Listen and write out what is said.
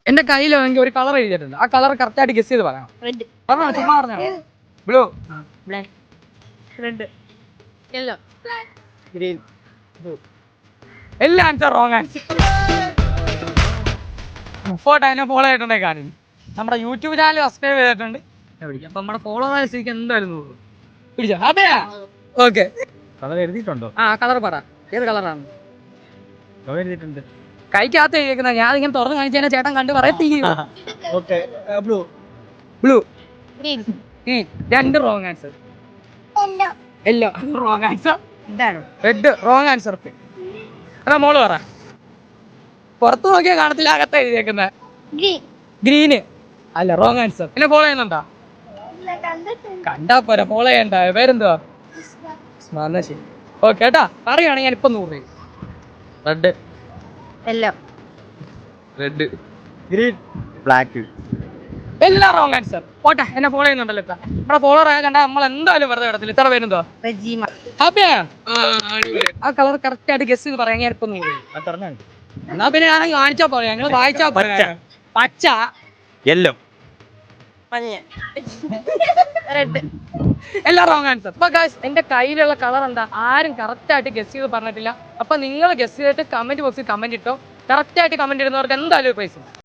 എന്റെ കയ്യിലാണെങ്കിൽ ഒരു കളർ എഴുതിയിട്ടുണ്ട്. ആ കളർ കറക്റ്റ് ആയിട്ട് ഗസ് ചെയ്ത് പറയാം. പറഞ്ഞോ, ചുമ്മാ പറഞ്ഞോ. Blue, black, red, yellow, green, എല്ലാ ആൻസർ റോങ് ആൻസർ. ഫോട്ടോ എന്നെ ഫോളോ ചെയ്തിട്ടുണ്ടെങ്കിൽ കാണുന്നു. നമ്മുടെ യൂട്യൂബ് ചാനൽ സബ്സ്ക്രൈബ് ചെയ്തിട്ടുണ്ട്. അപ്പൊ നമ്മുടെ ഫോളോവേഴ്സ് എനിക്ക് എന്തായാലും പിടിച്ചോ. അതെയാ, ഓക്കെ. കളർ എഴുതിയിട്ടുണ്ടോ? ആ കളർ പറ, ഏത് കളറാണ്? എഴുതിയിട്ടുണ്ട്. കൈക്കകത്ത് എഴുതിയേക്കുന്ന. ഞാൻ ഇങ്ങനെ തുറന്ന് കാണിച്ചു കഴിഞ്ഞാൽ ചേട്ടൻ കണ്ട് പറയത്തില്ല. Okay, blue. Blue, green, green, രണ്ട് wrong answer. Yellow wrong answer. എന്താണ് റെഡ് റോങ് ആൻസർ. അതാ മോള് പറ. പുറത്ത് നോക്കിയാൽ കാണത്തില്ല, അകത്ത് എഴുതിയേക്കുന്നത്. ഗ്രീൻ, ഗ്രീന് അല്ല, റോങ് ആൻസർ. എന്നെ ഫോളോ ചെയ്യുന്നുണ്ടോ? കണ്ടാ പോരാ, ഫോളോ ചെയ്യണ്ട. പേരെന്തുവാ? എന്നാ ശരി, ഓക്കെ കേട്ടാ. പറയുകയാണെങ്കിൽ ഞാൻ ഇപ്പൊ 100 രൂപ. Red, yellow, red, green, black. എല്ലാം റോങ് ആൻസർ. പോട്ടെ, എന്നെ ഫോളോ ചെയ്യുന്നുണ്ടല്ലോ. നമ്മുടെ ഫോളോവർ ആയ കണ്ടാൽ നമ്മൾ എന്തായാലും വെറുതെ വിടത്തില്ല. ഇത്ര പേരെന്തോ റെജീമ, ഹാപ്പിയാ? ആ കളർ കറക്റ്റ് ആയിട്ട് ഗസ് ചെയ്ത് പറയാൻ ഞാൻ ഇപ്പൊ 100 രൂപ. എന്നാ പിന്നെ ഞാൻ കാണിച്ചാ പറയാം, നിങ്ങൾ വായിച്ചാ പറയാ. പച്ച, യെല്ലോ, മഞ്ഞ, റെഡ്. എല്ലാം റോങ് ആൻസർ. അപ്പൊ ഗൈസ്, എന്റെ കയ്യിലുള്ള കളർ എന്താ ആരും കറക്റ്റ് ആയിട്ട് ഗസ് ചെയ്ത് പറഞ്ഞിട്ടില്ല. അപ്പൊ നിങ്ങൾ ഗസ് ചെയ്തിട്ട് കമന്റ് ബോക്സിൽ കമന്റ് ഇട്ടോ. കറക്റ്റ് ആയിട്ട് കമന്റ് ഇടുന്നവർക്ക് എന്തായാലും ഒരു പ്രൈസ്.